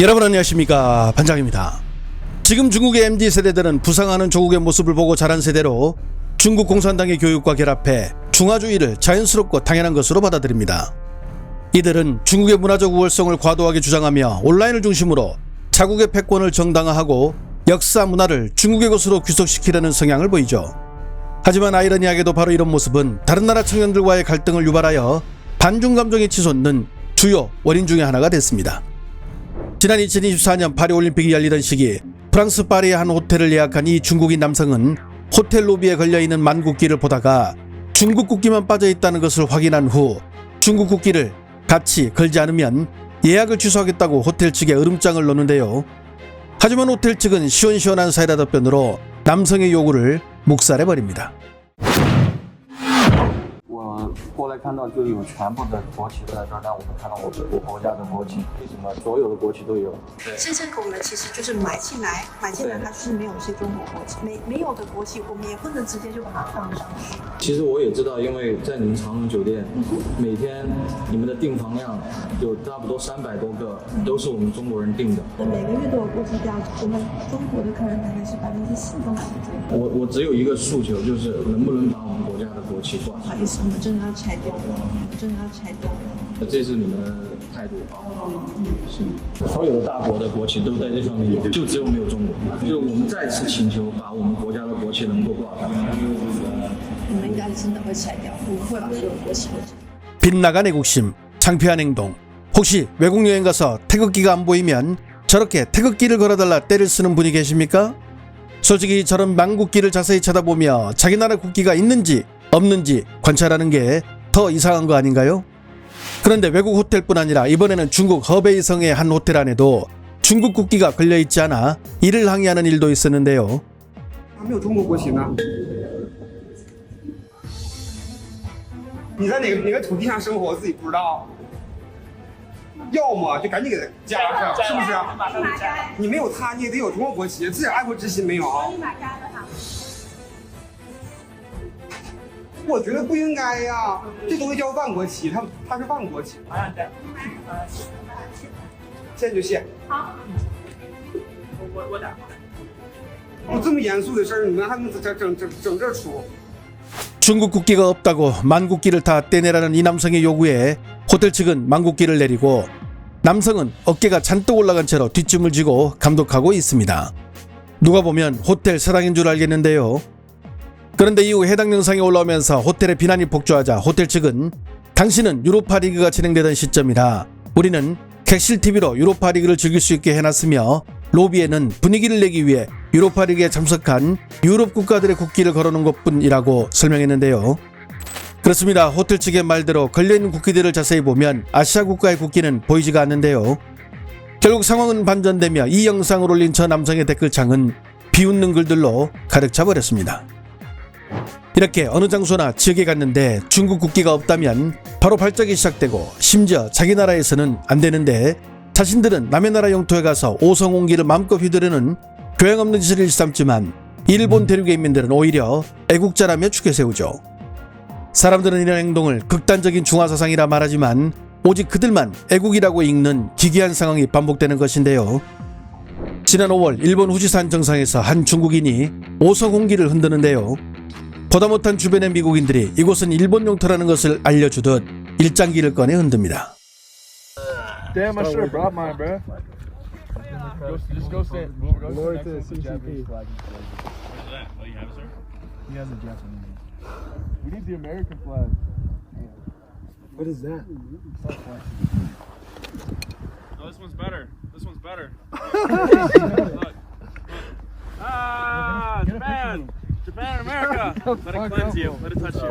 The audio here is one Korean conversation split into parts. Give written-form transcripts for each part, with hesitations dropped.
여러분 안녕하십니까, 반장입니다. 지금 중국의 MZ세대들은 부상하는 조국의 모습을 보고 자란 세대로 중국 공산당의 교육과 결합해 중화주의를 자연스럽고 당연한 것으로 받아들입니다. 이들은 중국의 문화적 우월성을 과도하게 주장하며 온라인을 중심으로 자국의 패권을 정당화하고 역사 문화를 중국의 것으로 귀속시키려는 성향을 보이죠. 하지만 아이러니하게도 바로 이런 모습은 다른 나라 청년들과의 갈등을 유발하여 반중 감정이 치솟는 주요 원인 중에 하나가 됐습니다. 지난 2024년 파리올림픽이 열리던 시기 프랑스 파리의 한 호텔을 예약한 이 중국인 남성은 호텔 로비에 걸려있는 만국기를 보다가 중국 국기만 빠져있다는 것을 확인한 후 중국 국기를 같이 걸지 않으면 예약을 취소하겠다고 호텔 측에 으름장을 놓는데요. 하지만 호텔 측은 시원시원한 사이다 답변으로 남성의 요구를 묵살해버립니다. 我过来看到这里有全部的国旗都在这儿，但我们看到我国家的国旗，为什么所有的国旗都有？是这个我们其实就是买进来它就是没有一些中国国旗，没有的国旗我们也不能直接就把它放上去。其实我也知道，因为在你们长荣酒店，每天你们的订房量有差不多300多个，都是我们中国人订的。每个月都有国旗调查，我们中国的客人大概是4%都是这样。我只有一个诉求，就是能不能把我们国家的国旗挂上？不好意思，我们真的要拆掉了，真的要拆掉了。这是你们的态度。是，所有的大国的国旗都在这上面有，就只有没有中国。就是我们再次请求把我们国家的国旗能够挂上。我们应该真的会拆掉，我们会把所有国旗都拆掉。 빗나간 애국심, 창피한 행동. 혹시 외국 여행 가서 태극기가 안 보이면 저렇게 태극기를 걸어달라 떼를 쓰는 분이 계십니까? 솔직히 저런 만국기를 자세히 쳐다보며 자기 나라 국기가 있는지 없는지 관찰하는 게 더 이상한 거 아닌가요? 그런데 외국 호텔뿐 아니라 이번에는 중국 허베이성의 한 호텔 안에도 중국 국기가 걸려있지 않아 이를 항의하는 일도 있었는데요. 没有中国国旗呢？你在哪个土地上生活，自己不知道？要么就赶紧给它加上，是不是？你没有它，你也得有中国国旗，自己爱国之心没有？我觉得不应该呀，这东西叫万国旗，它是万国旗。现在就卸。好。我打。这么严肃的事儿，你们还能整这出？ 중국 국기가 없다고 만국기를 다 떼내라는 이 남성의 요구에 호텔 측은 만국기를 내리고 남성은 어깨가 잔뜩 올라간 채로 뒷짐을 지고 감독하고 있습니다. 누가 보면 호텔 사랑인 줄 알겠는데요. 그런데 이후 해당 영상이 올라오면서 호텔의 비난이 폭주하자 호텔 측은 당신은 유로파 리그가 진행되던 시점이라 우리는 객실TV로 유로파 리그를 즐길 수 있게 해놨으며 로비에는 분위기를 내기 위해 유로파 리그에 참석한 유럽 국가들의 국기를 걸어놓은 것뿐이라고 설명했는데요. 그렇습니다. 호텔 측의 말대로 걸려있는 국기들을 자세히 보면 아시아 국가의 국기는 보이지가 않는데요. 결국 상황은 반전되며 이 영상을 올린 저 남성의 댓글창은 비웃는 글들로 가득 차버렸습니다. 이렇게 어느 장소나 지역에 갔는데 중국 국기가 없다면 바로 발작이 시작되고 심지어 자기 나라에서는 안 되는데 자신들은 남의 나라 영토에 가서 오성홍기를 마음껏 휘두르는 교양 없는 짓을 일삼지만 일본 대륙의 인민들은 오히려 애국자라며 추켜 세우죠. 사람들은 이런 행동을 극단적인 중화사상이라 말하지만 오직 그들만 애국이라고 읽는 기괴한 상황이 반복되는 것인데요. 지난 5월 일본 후지산 정상에서 한 중국인이 오성홍기를 흔드는데요. 보다 못한 주변의 미국인들이 이곳은 일본 영토라는 것을 알려주듯 일장기를 꺼내 흔듭니다. Damn, my shirt, bro. Mine, bro. Just go sit. Go to the CCP. Oh, you have it, sir? He has a Japanese. We need the American flag. What is that? No, this one's better. This one's better. Look. Ah, Japan! Japan, America! Let it cleanse you. Let it touch you.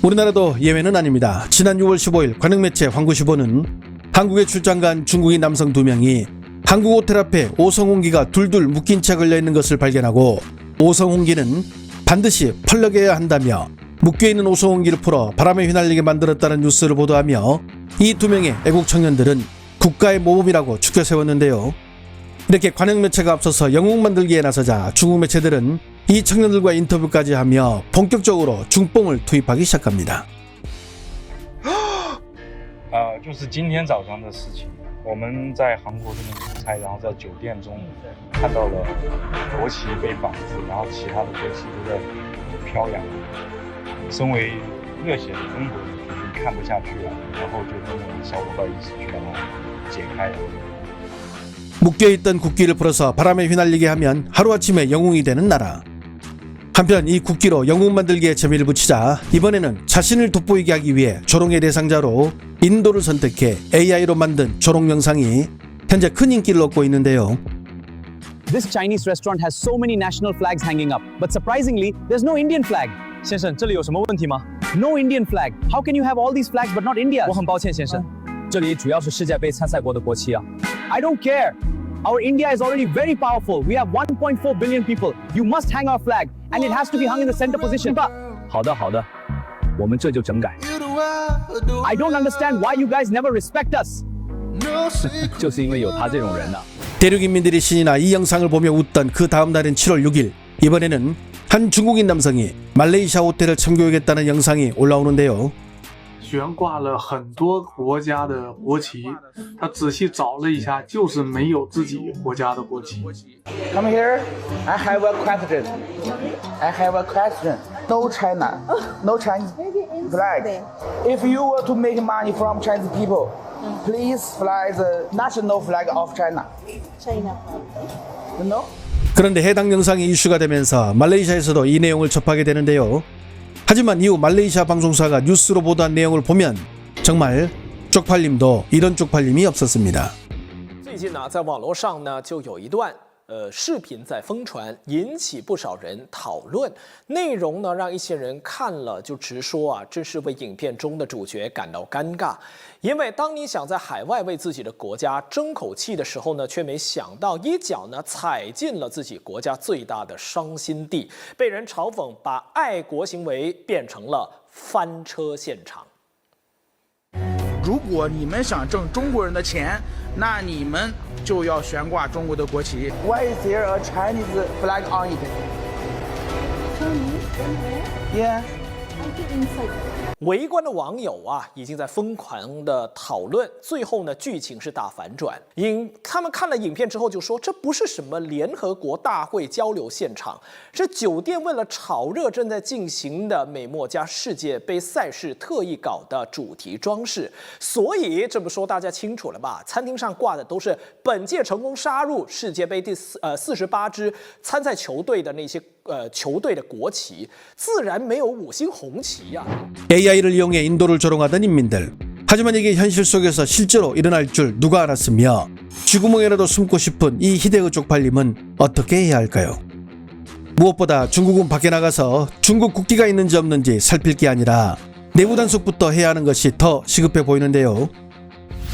우리나라도 예외는 아닙니다. 지난 6월 15일 관영매체 황구시보는 한국에 출장 간 중국인 남성 2명이 한국 호텔 앞에 오성홍기가 둘둘 묶인 채 걸려있는 것을 발견하고 오성홍기는 반드시 펄럭여야 한다며 묶여있는 오성홍기를 풀어 바람에 휘날리게 만들었다는 뉴스를 보도하며 이 2명의 애국 청년들은 국가의 모범이라고 추켜 세웠는데요. 이렇게 관영매체가 앞서서 영웅 만들기에 나서자 중국 매체들은 이 청년들과 인터뷰까지 하며 본격적으로 중뽕을 투입하기 시작합니다. 就是今天早上的事情。我们在韩国这边出差，然后在酒店中看到了国旗被绑住，然后其他的国旗都在飘扬。身为热血的中国人，就是看不下去了，然后就跟我们小伙伴一起去把它解开了。 묶여있던 국기를 풀어서 바람에 휘날리게 하면 하루아침에 영웅이 되는 나라. 한편 이 국기로 영웅 만들기에 재미를 붙이자 이번에는 자신을 돋보이게 하기 위해 조롱의 대상자로 인도를 선택해 AI로 만든 조롱 영상이 현재 큰 인기를 얻고 있는데요. This Chinese restaurant has so many national flags hanging up, but surprisingly, there's no Indian flag. 先生，这里有什么问题吗 ？No Indian flag. How can you have all these flags but not India? 我很抱歉，先生，这里主要是世界杯参赛国的国旗啊。I don't care. Our India is already very powerful. We have 1.4 billion people. You must hang our flag, and it has to be hung in the center position. 好的，好的，我们这就整改。I don't understand why you guys never respect us. 就是因为有他这种人啊。 대륙인민들이 신이 나 이 영상을 보며 웃던 그 다음 날인 7월 6일 이번에는 한 중국인 남성이 말레이시아 호텔을 참교육했다는 영상이 올라오는데요. 悬挂了很多国家的国旗，他仔细找了一下，就是没有自己国家的国旗。Come here. I have a question. I have a question. No China, no Chinese flag. If you were to make money from Chinese people, please fly the national flag of China. China. You know? 그런데 해당 영상이 이슈가 되면서 말레이시아에서도 이 내용을 접하게 되는데요. 하지만 이후 말레이시아 방송사가 뉴스로 보도한 내용을 보면 정말 쪽팔림도 이런 쪽팔림이 없었습니다. 最近呢，在网络上呢，就有一段视频在疯传，引起不少人讨论。内容呢，让一些人看了就直说啊，真是为影片中的主角感到尴尬。因为当你想在海外为自己的国家争口气的时候呢，却没想到一脚呢踩进了自己国家最大的伤心地，被人嘲讽把爱国行为变成了翻车现场。 如果你们想挣中国人的钱，那你们就要悬挂中国的国旗。Why is there a Chinese flag on it? Yeah. 围观的网友啊，已经在疯狂的讨论。最后呢，剧情是大反转。他们看了影片之后就说，这不是什么联合国大会交流现场，是酒店为了炒热正在进行的美墨加世界杯赛事特意搞的主题装饰。所以这么说大家清楚了吧？餐厅上挂的都是本届成功杀入世界杯第48支参赛球队的那些球队的国旗，自然没有5星红旗呀。 AI를 이용해 인도를 조롱하던 인민들. 하지만 이게 현실 속에서 실제로 일어날 줄 누가 알았으며 쥐구멍에라도 숨고 싶은 이 희대의 쪽팔림은 어떻게 해야 할까요? 무엇보다 중국은 밖에 나가서 중국 국기가 있는지 없는지 살필 게 아니라 내부 단속부터 해야 하는 것이 더 시급해 보이는데요.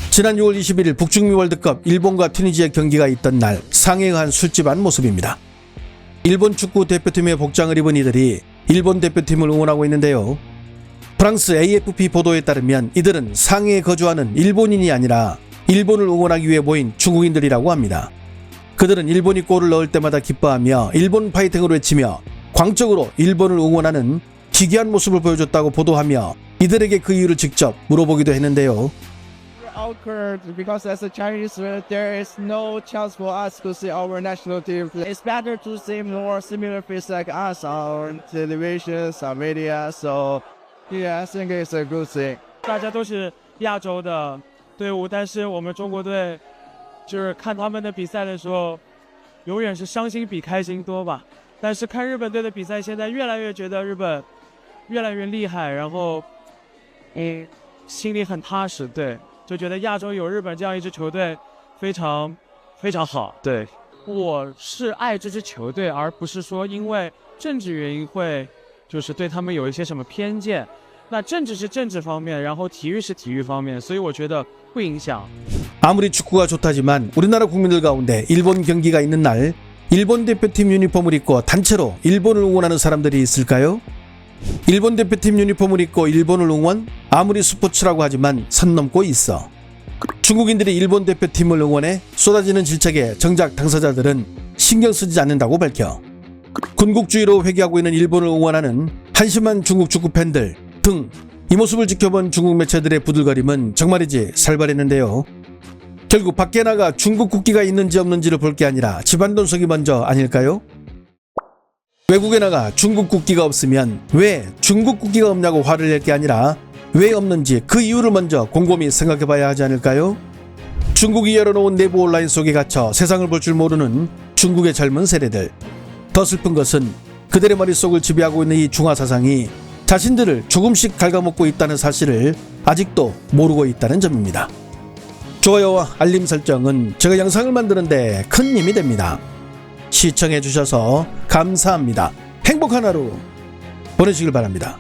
지난 6월 21일 북중미 월드컵 일본과 튀니지의 경기가 있던 날 상해의 한 술집 안 모습입니다. 일본 축구 대표팀의 복장을 입은 이들이 일본 대표팀을 응원하고 있는데요. 프랑스 AFP 보도에 따르면 이들은 상해에 거주하는 일본인이 아니라 일본을 응원하기 위해 모인 중국인들이라고 합니다. 그들은 일본이 골을 넣을 때마다 기뻐하며 일본 파이팅을 외치며 광적으로 일본을 응원하는 기괴한 모습을 보여줬다고 보도하며 이들에게 그 이유를 직접 물어보기도 했는데요. Awkward because as a Chinese, there is no chance for us to see our national team play. It's better to see more similar face like us on television, on media. So, yeah, I think it's a good thing. 大家都是亚洲的队伍，但是我们中国队就是看他们的比赛的时候，永远是伤心比开心多吧。但是看日本队的比赛，现在越来越觉得日本越来越厉害，然后心里很踏实，对。 就觉得亚洲有日本这样一支球队，非常非常好。对，我是爱这支球队，而不是说因为政治原因会就是对他们有一些什么偏见。那政治是政治方面，然后体育是体育方面，所以我觉得不影响。 아무리 축구가 좋다지만 우리나라 국민들 가운데 일본 경기가 있는 날 일본 대표팀 유니폼을 입고 단체로 일본을 응원하는 사람들이 있을까요? 일본 대표팀 유니폼을 입고 일본을 응원? 아무리 스포츠라고 하지만 선 넘고 있어. 중국인들이 일본 대표팀을 응원해 쏟아지는 질책에 정작 당사자들은 신경 쓰지 않는다고 밝혀 군국주의로 회귀하고 있는 일본을 응원하는 한심한 중국 축구 팬들 등 이 모습을 지켜본 중국 매체들의 부들거림은 정말이지 살벌했는데요. 결국 밖에 나가 중국 국기가 있는지 없는지를 볼 게 아니라 집안 돈속이 먼저 아닐까요? 외국에 나가 중국 국기가 없으면 왜 중국 국기가 없냐고 화를 낼 게 아니라 왜 없는지 그 이유를 먼저 곰곰이 생각해 봐야 하지 않을까요? 중국이 열어놓은 내부 온라인 속에 갇혀 세상을 볼 줄 모르는 중국의 젊은 세대들. 더 슬픈 것은 그들의 머릿속을 지배하고 있는 이 중화 사상이 자신들을 조금씩 갉아먹고 있다는 사실을 아직도 모르고 있다는 점입니다. 좋아요와 알림 설정은 제가 영상을 만드는데 큰 힘이 됩니다. 시청해 주셔서 감사합니다. 행복한 하루 보내시길 바랍니다.